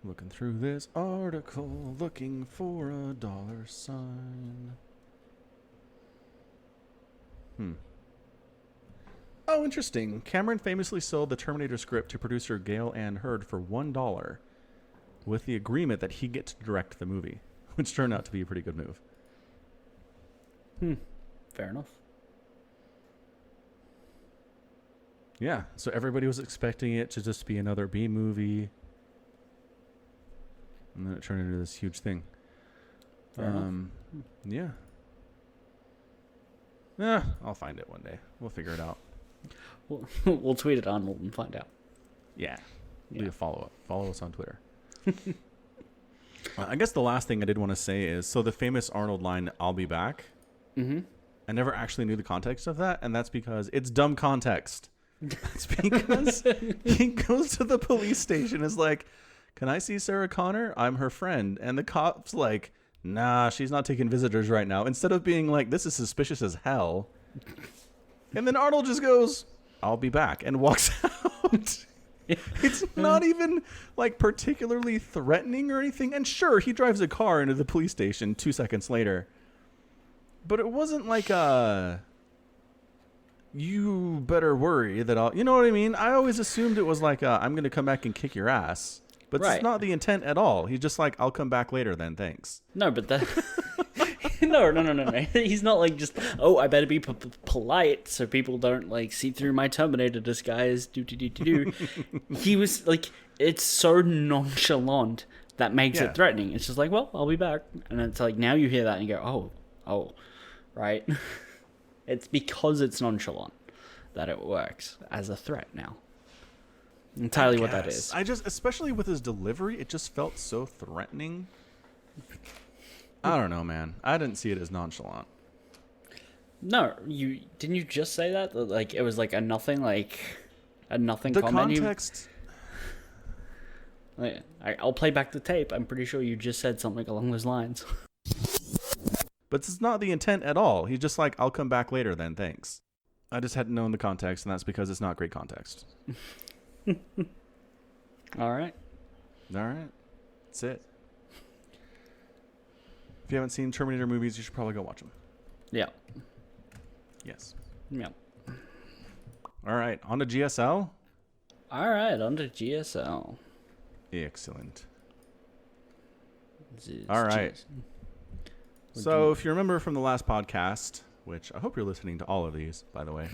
Looking through this article, looking for a $sign. Oh, interesting. Cameron famously sold the Terminator script to producer Gail Ann Hurd for $1 with the agreement that he get to direct the movie, which turned out to be a pretty good move. Fair enough. Yeah, so everybody was expecting it to just be another B movie. And then it turned into this huge thing. Fair enough. Yeah. Yeah, I'll find it one day. We'll figure it out. We'll tweet at Arnold and find out. Yeah. Do a follow-up. Follow us on Twitter. I guess the last thing I did want to say is, so the famous Arnold line, "I'll be back." Mm-hmm. I never actually knew the context of that, and that's because it's dumb context. It's because he goes to the police station and is like, "Can I see Sarah Connor? I'm her friend." And the cop's like, "Nah, she's not taking visitors right now." Instead of being like, "This is suspicious as hell." And then Arnold just goes, "I'll be back," and walks out. It's not even like particularly threatening or anything. And sure, he drives a car into the police station 2 seconds later. But it wasn't like you better worry that I'll, you know what I mean? I always assumed it was like I'm going to come back and kick your ass. But Right. It's not the intent at all. He's just like, "I'll come back later then, thanks." No, but that... No. He's not like just, "Oh, I better be polite so people don't like see through my Terminator disguise." Do. He was like, it's so nonchalant that makes Yeah. it threatening. It's just like, "Well, I'll be back," and it's like now you hear that and you go, "Oh, right." It's because it's nonchalant that it works as a threat now. Entirely what that is. I just, especially with his delivery, it just felt so threatening. I don't know, man. I didn't see it as nonchalant. No, didn't you just say that? Like it was like a nothing The comment. context. I'll play back the tape. I'm pretty sure you just said something along those lines. But it's not the intent at all. He's just like, "I'll come back later then, thanks." I just hadn't known the context, and that's because it's not great context. All right. All right. That's it. If you haven't seen Terminator movies, you should probably go watch them. Yeah. Yes. Yeah. All right. On to GSL. All right. On to GSL. Excellent. All right. GS. So if you remember from the last podcast, which I hope you're listening to all of these, by the way.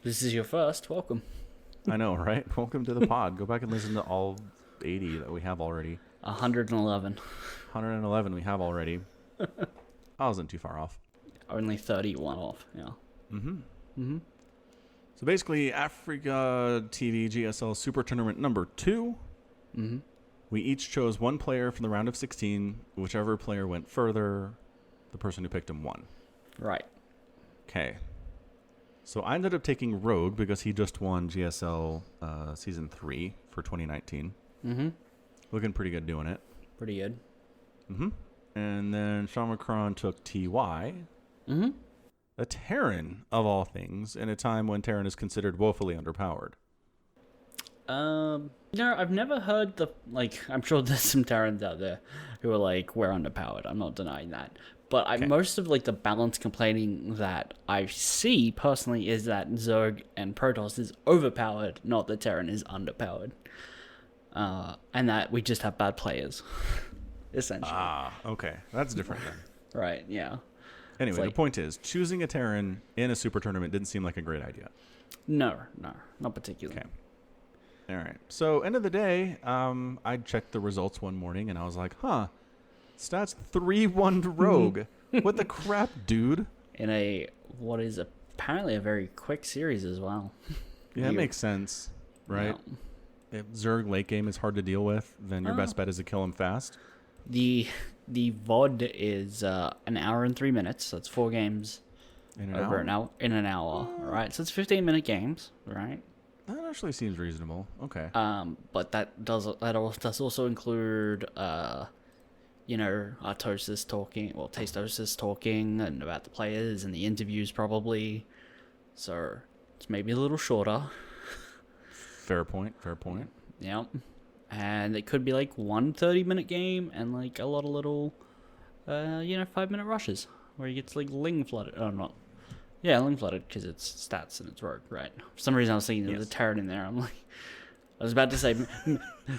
This is your first. Welcome. I know, right? Welcome to the pod. Go back and listen to all 80 that we have already. 111. 111 we have already. I wasn't too far off. Only 31 off. Yeah. So basically, Africa TV GSL Super Tournament number 2. We each chose one player from the round of 16. Whichever player went further, the person who picked him won. Right. Okay. So I ended up taking Rogue because he just won GSL Season 3 for 2019. Looking pretty good doing it. Pretty good. And then Sean Macron took TY. A Terran, of all things, in a time when Terran is considered woefully underpowered. I've never heard I'm sure there's some Terrans out there who are like, "We're underpowered." I'm not denying that. But most of the balance complaining that I see personally is that Zerg and Protoss is overpowered, not that Terran is underpowered. And that we just have bad players, essentially. Okay. That's different then. Right, yeah. Anyway, the point is, choosing a Terran in a super tournament didn't seem like a great idea. No, not particularly. Okay. All right. So, end of the day, I checked the results one morning, and I was like, stats 3-1 to Rogue. What the crap, dude? In what is apparently a very quick series as well. Yeah, it makes sense, right? Yeah. If Zerg late game is hard to deal with, then your best bet is to kill him fast. The VOD is an hour and 3 minutes. That's 4 games In an hour. All right, so it's 15-minute games, right? That actually seems reasonable. Okay. But that does also include Artosis talking, well, Tastosis talking, and about the players and the interviews probably. So it's maybe a little shorter. Fair point. Yeah. And it could be like one 30-minute game and like a lot of little, 5-minute rushes where you get to like ling flooded. Oh, not. Yeah, ling flooded because it's stats and it's rogue, right? For some reason I was thinking there's a Terran in there. I'm like, I was about to say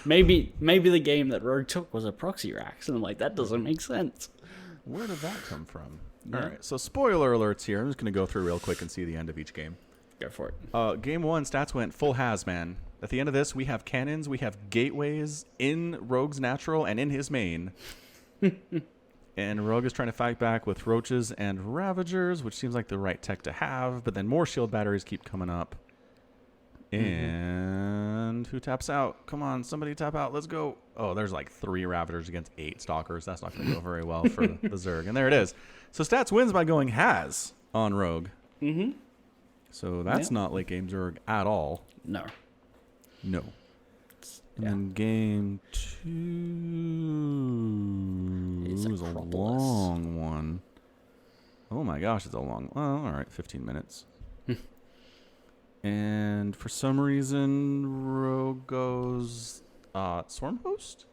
maybe the game that Rogue took was a proxy racks, and I'm like, that doesn't make sense. Where did that come from? Yeah. All right, so spoiler alerts here. I'm just going to go through real quick and see the end of each game. Go for it. Game 1, stats went full has, man. At the end of this, we have cannons, we have gateways in Rogue's natural and in his main. And Rogue is trying to fight back with roaches and ravagers, which seems like the right tech to have, but then more shield batteries keep coming up. And who taps out? Come on, somebody tap out. Let's go. Oh, there's like 3 ravagers against 8 stalkers. That's not going to go very well for the Zerg. And there it is. So stats wins by going has on Rogue. Mm-hmm. So that's not late game Zerg at all. No. And then game 2 It's is a Acropolis. long one. Oh my gosh, it's a long. Well, all right, 15 minutes. And for some reason, Rogue goes Swarm Host.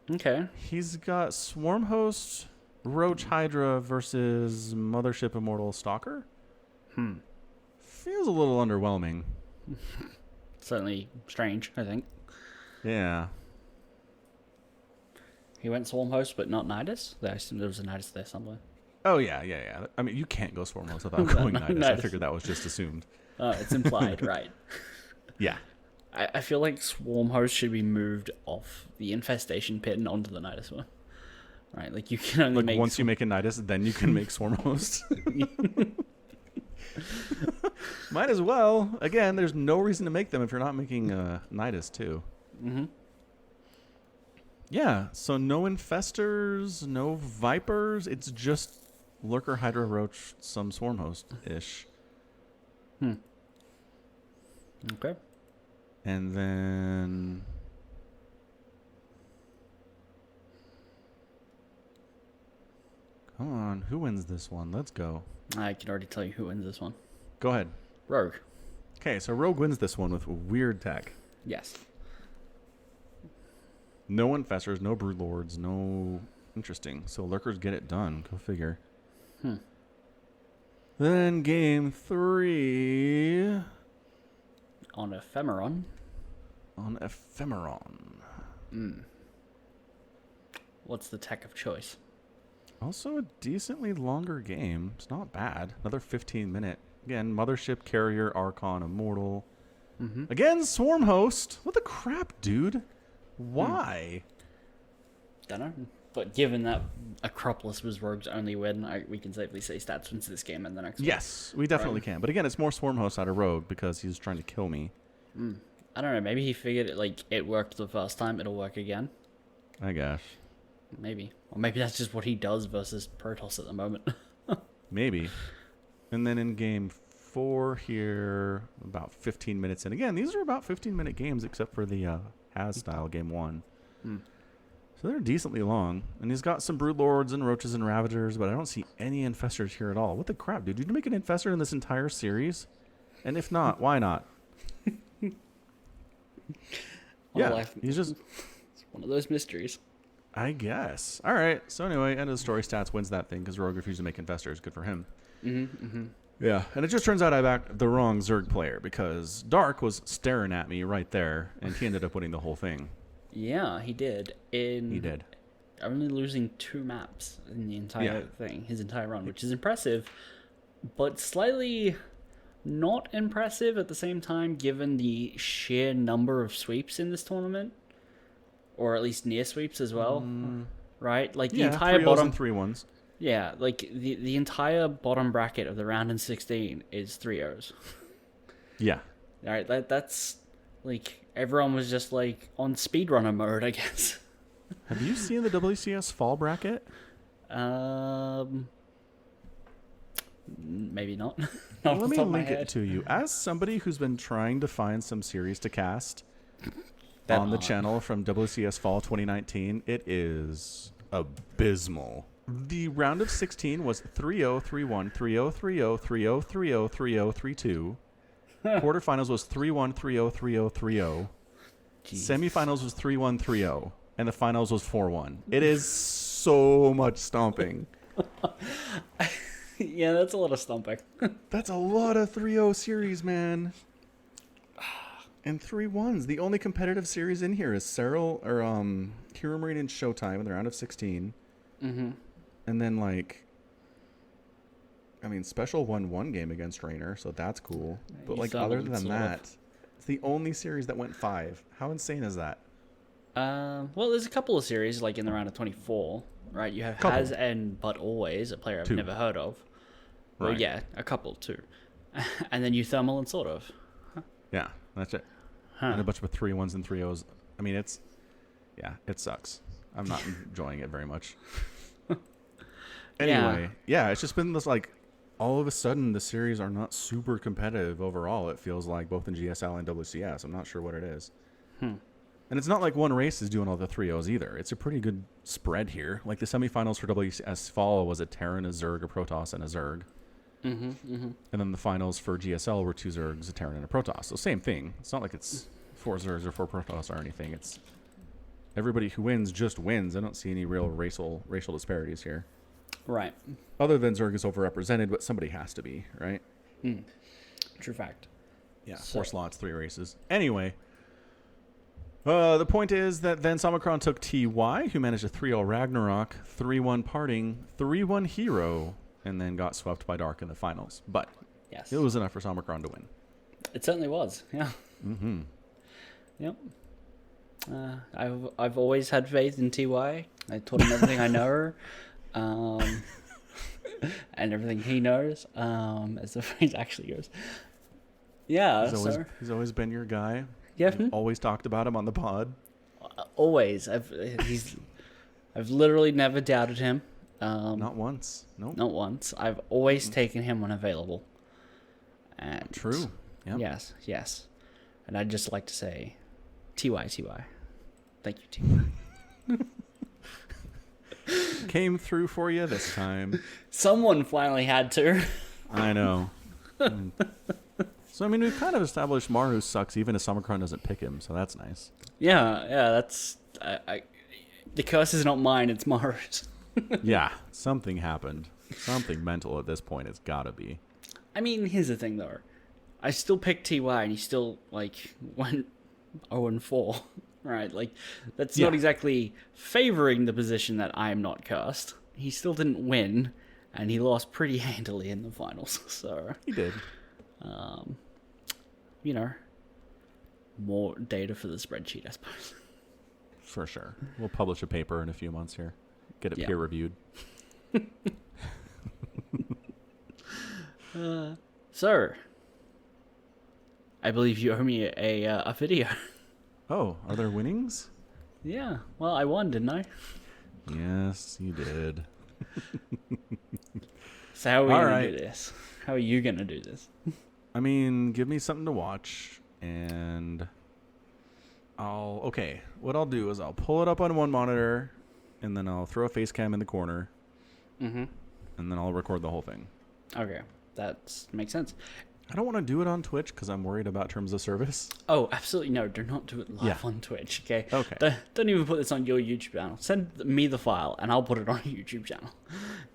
Okay. He's got Swarm Host, Roach Hydra versus Mothership Immortal Stalker. Feels a little underwhelming. Certainly strange, I think. Yeah. He went Swarm Host, but not Nydus? I assume there was a Nydus there somewhere. Oh, yeah. I mean, you can't go Swarm Host without going Nydus. I Nydus. figured that was just assumed. It's implied, right. Yeah. I feel like Swarm Host should be moved off the Infestation Pit and onto the Nydus one. Right, like you can only make... Once you make a Nydus, then you can make Swarm Host. Might as well. Again, there's no reason to make them if you're not making Nydus too. Mm-hmm. Yeah, so no Infestors, no Vipers. It's just Lurker, Hydra, Roach, some Swarm Host-ish. Okay. And then... Come on, who wins this one? Let's go. I can already tell you who wins this one. Go ahead. Rogue. Okay, so Rogue wins this one with weird tech. Yes. No Infestors, no Broodlords, no... Interesting. So Lurkers get it done. Go figure. Then game 3... On Ephemeron. On Ephemeron. What's the tech of choice? Also a decently longer game. It's not bad. Another 15-minute. Again, Mothership, Carrier, Archon, Immortal. Again, Swarm Host. What the crap, dude? Why? Dunno. But given that Acropolis was Rogue's only win, we can safely say stats wins this game and the next one. Yes, we definitely can. But again, it's more Swarm Host out of Rogue because he's trying to kill me. I don't know. Maybe he figured it worked the first time. It'll work again. I guess. Maybe. Or maybe that's just what he does versus Protoss at the moment. Maybe. And then in game 4 here, about 15 minutes in. Again, these are about 15-minute games except for the Has style game 1. So they're decently long. And he's got some Broodlords and Roaches and Ravagers, but I don't see any Infestors here at all. What the crap, dude? Did you make an Infestor in this entire series? And if not, why not? Yeah, he's just... It's one of those mysteries. I guess. All right. So anyway, end of the story. Stats wins that thing because Rogue refused to make Infestors. Good for him. Yeah, and it just turns out I backed the wrong Zerg player because Dark was staring at me right there, and he ended up winning the whole thing. Yeah, he did. He did. Only losing 2 maps in the entire thing, his entire run, which is impressive, but slightly not impressive at the same time given the sheer number of sweeps in this tournament. Or at least near sweeps as well, right? Like the entire 3-0s bottom... and 3-1s. Yeah, like the entire bottom bracket of the round in 16 is 3-0s. Yeah. All right, that's like everyone was just like on speedrunner mode, I guess. Have you seen the WCS fall bracket? Maybe not. Let me link it to you. As somebody who's been trying to find some series to cast on the channel from WCS Fall 2019. It is abysmal. The round of 16 was 3-0, 3-1, 3-0, 3-0, 3-0, 3-0, 3-0, 3-2. Quarterfinals was 3-1, 3-0, 3-0, 3-0. Semifinals was 3-1, 3-0. And the finals was 4-1. It is so much stomping. Yeah, that's a lot of stomping. That's a lot of 3-0 series, man. And 3-1s. The only competitive series in here is Cyril or Hero Marine and Showtime in the round of 16. Mm-hmm. And then, like, I mean, Special won one game against Rainer, so that's cool. But, like, other than that, it's the only series that went 5. How insane is that? Well, there's a couple of series, like, in the round of 24, right? You have Has and But Always, a player I've never heard of. Well, yeah, a couple, too. And then you Thermal and Sort of. Huh. Yeah, that's it. And a bunch of 3-1s and 3-0s. I mean, it sucks. I'm not enjoying it very much. Anyway, yeah, it's just been this, like, all of a sudden the series are not super competitive overall. It feels like both in GSL and WCS. I'm not sure what it is. And it's not like one race is doing all the 3-0s either. It's a pretty good spread here. Like the semifinals for WCS Fall was a Terran, a Zerg, a Protoss, and a Zerg. And then the finals for GSL were 2 Zergs, a Terran, and a Protoss. So same thing. It's not like it's 4 Zergs or 4 Protoss or anything. It's everybody who wins just wins. I don't see any real racial disparities here. Right. Other than Zerg is overrepresented, but somebody has to be, right? True fact. Yeah, 4 slots, 3 races. Anyway, the point is that then Samacron took TY, who managed a 3-0 Ragnarok, 3-1 Parting, 3-1 Hero, and then got swept by Dark in the finals. But it was enough for Samacron to win. It certainly was, yeah. Yep. I've always had faith in TY. I taught him everything I know. And everything he knows, as the phrase actually goes. Yeah, he's always been your guy. Yeah, You've always talked about him on the pod. Always. I've literally never doubted him. Not once. Nope. Not once. I've always taken him when available. And true. Yep. Yes. And I'd just like to say, TY. Thank you, TY. Came through for you this time. Someone finally had to. I know. So, I mean, we've kind of established Maru sucks even if Samacron doesn't pick him, so that's nice. Yeah, that's... the curse is not mine, it's Maru's. Yeah, something happened. Something mental at this point, it's gotta be. I mean, here's the thing, though. I still picked TY, and he still, like, went 0-4. Right, like, that's not exactly favoring the position that I am not cursed. He still didn't win, and he lost pretty handily in the finals, so... He did. You know, more data for the spreadsheet, I suppose. For sure. We'll publish a paper in a few months here. Get it peer-reviewed. Sir, I believe you owe me a video. Oh, are there winnings? Yeah. Well, I won, didn't I? Yes, you did. So how are we going to do this? How are you going to do this? I mean, give me something to watch, and what I'll do is I'll pull it up on one monitor, and then I'll throw a face cam in the corner, and then I'll record the whole thing. Okay, that makes sense. I don't want to do it on Twitch because I'm worried about terms of service. Oh, absolutely no. Do not do it live on Twitch, okay? Okay. Don't even put this on your YouTube channel. Send me the file, and I'll put it on a YouTube channel.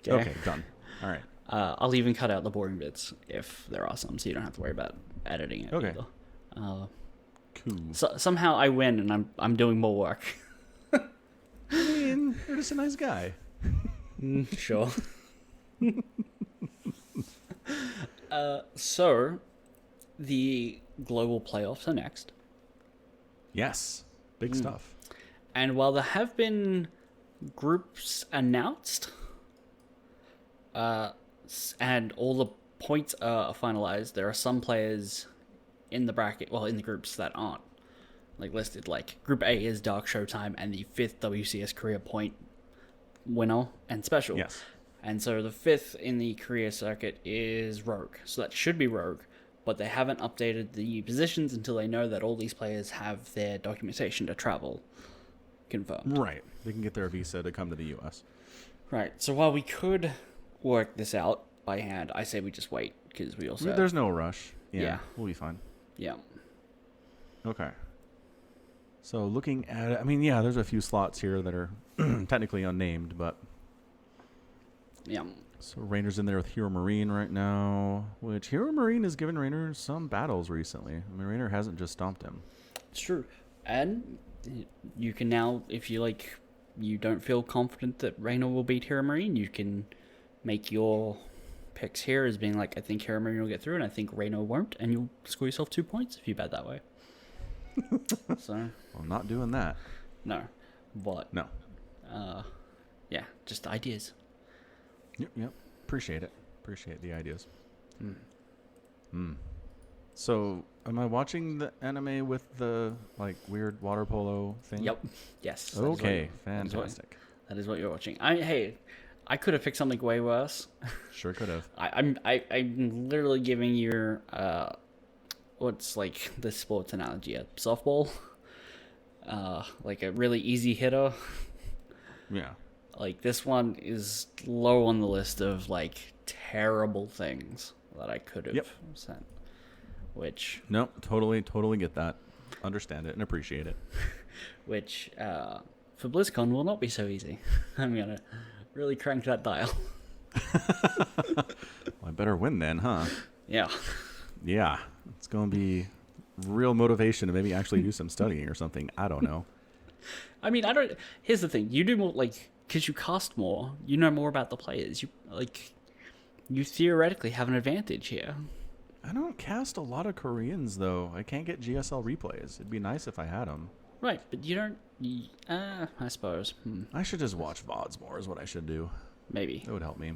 Okay, done. All right. I'll even cut out the boring bits if there are some, so you don't have to worry about editing it either. Cool. So, somehow I win, and I'm doing more work. I mean, you're just a nice guy. Sure. So, the global playoffs are next. Yes. Big stuff. And while there have been groups announced, and all the points are finalized, there are some players in the bracket, in the groups that aren't listed. Like Group A is Dark Showtime and the 5th WCS Career Point winner and special. Yes. And so the 5th in the career circuit is Rogue. So that should be Rogue. but they haven't updated the positions until they know that all these players have their documentation to travel confirmed. Right. They can get their visa to come to the U.S. Right. So while we could work this out by hand, I say we just wait because we also There's no rush. Yeah. We'll be fine. yeah. Okay. So looking at it, I mean, yeah, there's a few slots here that are technically unnamed, but Yeah. so Rainer's in there with Hero Marine right now, which Hero Marine has given Rainer some battles recently. I mean, Rainer hasn't just stomped him. It's true. And you can now, if you you don't feel confident that Reina will beat Hero Marine, you can make your picks here as being like, I think Hero Marine will get through and I think Reina won't, and you'll score yourself 2 points if you bet that way. So, Well, I'm not doing that. no. But, No. yeah, just ideas. Yep. Appreciate it. Appreciate the ideas. So, am I watching the anime with the weird water polo thing? Yep. Yes. that is what Okay. you- Fantastic. That is what you're watching. I could have picked something way worse. Sure could have. I'm literally giving you what's the sports analogy, a softball, like a really easy hitter. Yeah. Like this one is low on the list of terrible things that I could have sent. Which No, totally get that. Understand it and appreciate it. which for BlizzCon will not be so easy. I'm gonna really crank that dial. Well, I better win then, huh? Yeah. Yeah. It's going to be real motivation to maybe actually do some studying or something. I don't know. I mean, here's the thing. You do more, because you cast more, you know more about the players. You theoretically have an advantage here. I don't cast a lot of Koreans, though. I can't get GSL replays. It'd be nice if I had them. Right, but you don't... I suppose. I should just watch VODs more is what I should do. Maybe. That would help me.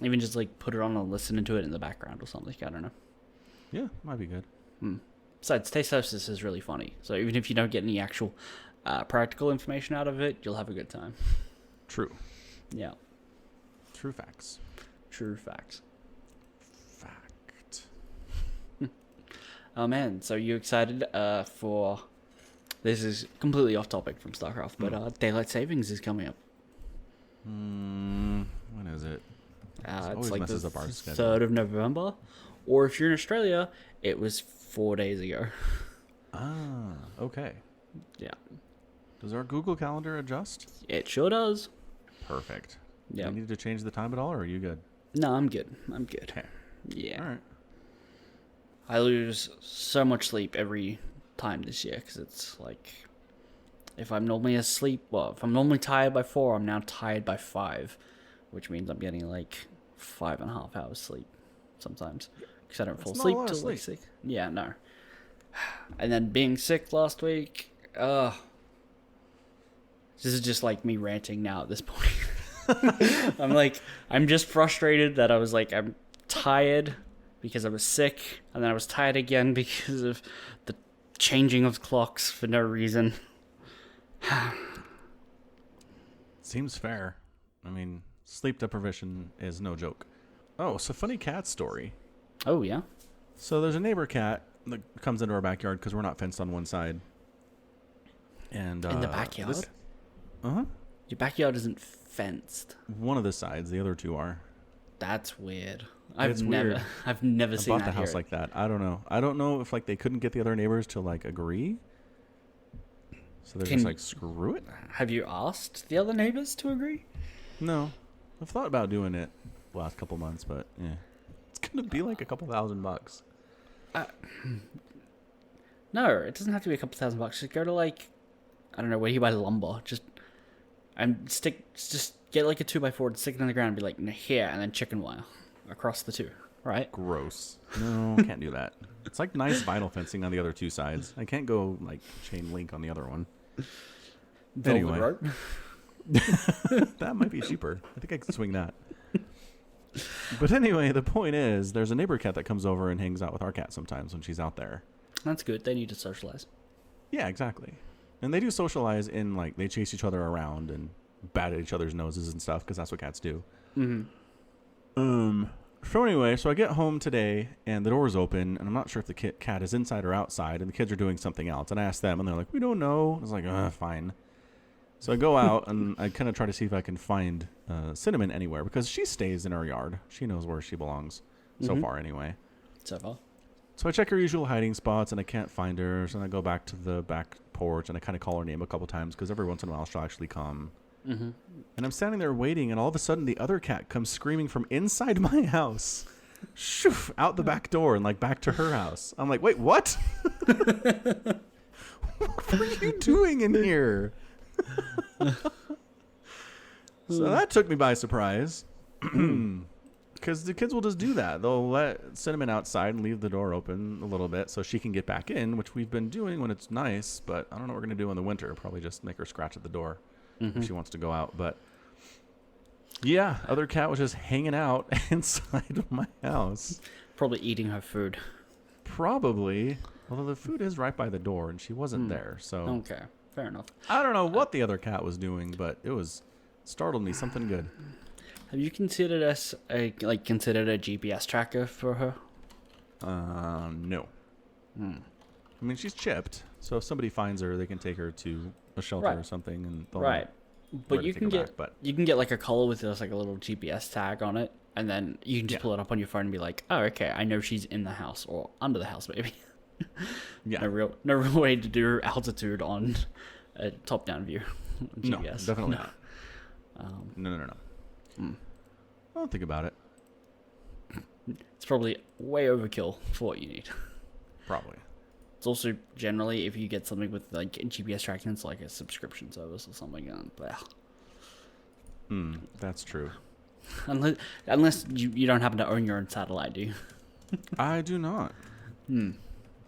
Even just, put it on and listen to it in the background or something. I don't know. Yeah, might be good. Besides, Tasteosis is really funny. So even if you don't get any actual practical information out of it, you'll have a good time. True. Yeah. True facts. True facts. Fact. Oh, man. So you excited for... This is completely off topic from StarCraft, but Daylight Savings is coming up. When is it? It's always like messes the up our schedule. 3rd of November. Or if you're in Australia, it was 4 days ago. Ah, okay. Yeah. Does our Google Calendar adjust? It sure does. Perfect. Yeah. Do you need to change the time at all, or are you good? No, I'm good. I'm good. Okay. Yeah. All right. I lose so much sleep every time this year because it's if I'm normally if I'm normally tired by 4, I'm now tired by 5, which means I'm getting 5.5 hours sleep sometimes because I don't fall That's not a asleep lot of till sleep. 6. Yeah, no. And then being sick last week, this is just me ranting now at this point. I'm just frustrated that I was I'm tired because I was sick, and then I was tired again because of the changing of clocks for no reason. Seems fair. I mean, sleep deprivation is no joke. Oh, so funny cat story. Oh, yeah? So there's a neighbor cat that comes into our backyard because we're not fenced on one side. And In the backyard? Uh-huh. Your backyard isn't fenced. One of the sides. The other two are. That's weird. It's weird. I've never I seen bought that the house here. like that. I don't know. I don't know if they couldn't get the other neighbors to agree. So they're just screw it. Have you asked the other neighbors to agree? No. I've thought about doing it the last couple months, but yeah. It's going to be a couple $1,000. No, it doesn't have to be a couple $1,000. Just go to I don't know, where do you buy lumber? Just get a 2x4 and stick it in the ground and be here, and then chicken wire across the two, right? Gross. No, can't do that. It's nice vinyl fencing on the other two sides. I can't go chain link on the other one. Velvet Anyway. rope. That might be cheaper. I think I could swing that. But anyway, the point is, there's a neighbor cat that comes over and hangs out with our cat sometimes when she's out there. That's good. They need to socialize. Yeah, exactly. And they do socialize in they chase each other around and bat at each other's noses and stuff because that's what cats do. Mm-hmm. So anyway, so I get home today, and the door's open, and I'm not sure if the cat is inside or outside, and the kids are doing something else. And I asked them, and they're like, we don't know. I was like, fine. So I go out, and I kind of try to see if I can find Cinnamon anywhere, because she stays in our yard. She knows where she belongs, so far anyway. So far. So I check her usual hiding spots, and I can't find her. So then I go back to the back porch, and I kind of call her name a couple times, because every once in a while she'll actually come. And I'm standing there waiting, and all of a sudden the other cat comes screaming from inside my house, shoof, out the back door and like back to her house. I'm like, wait, what? What are you doing in here? So that took me by surprise, because the kids will just do that. They'll let Cinnamon outside and leave the door open a little bit so she can get back in, which we've been doing when it's nice, but I don't know what we're going to do in the winter. Probably just make her scratch at the door if she wants to go out. But yeah, other cat was just hanging out inside of my house. Probably eating her food. Probably. Although the food is right by the door and she wasn't there. So Okay, fair enough. I don't know what the other cat was doing, but it was startled me something good. Have you considered us considered a GPS tracker for her? No. I mean, she's chipped, so if somebody finds her, they can take her to a shelter or something, and they'll know But where to you take can her get back, you can get like a collar with just like a little GPS tag on it, and then you can just pull it up on your phone and be like, oh, okay, I know she's in the house or under the house, maybe. Yeah. No real way to do altitude on a top-down view. On No, GPS. definitely not. No. I'll think about it. It's probably way overkill for what you need. Probably. It's also generally, if you get something with like GPS tracking, it's like a subscription service or something. That's true. Unless you don't happen to own your own satellite, do you? I do not.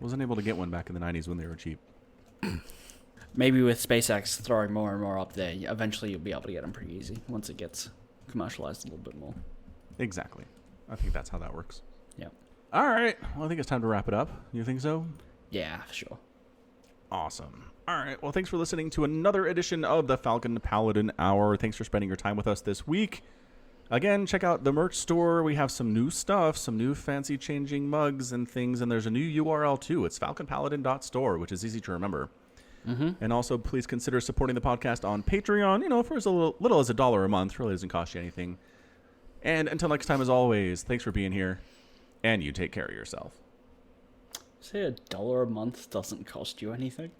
Wasn't able to get one back in the 90s when they were cheap. Maybe with SpaceX throwing more and more up there, eventually you'll be able to get them pretty easy once it gets commercialized a little bit more. Exactly. I think that's how that works. Yeah. All right. Well, I think it's time to wrap it up. You think so? Yeah, for sure. Awesome. All right. Well, thanks for listening to another edition of the Falcon Paladin Hour. Thanks for spending your time with us this week. Again, check out the merch store. We have some new stuff, some new fancy changing mugs and things, and there's a new URL too. It's falconpaladin.store, which is easy to remember. And also, please consider supporting the podcast on Patreon, for as little as $1 a month. Really doesn't cost you anything. And until next time, as always, thanks for being here, and you take care of yourself. Say $1 a month doesn't cost you anything.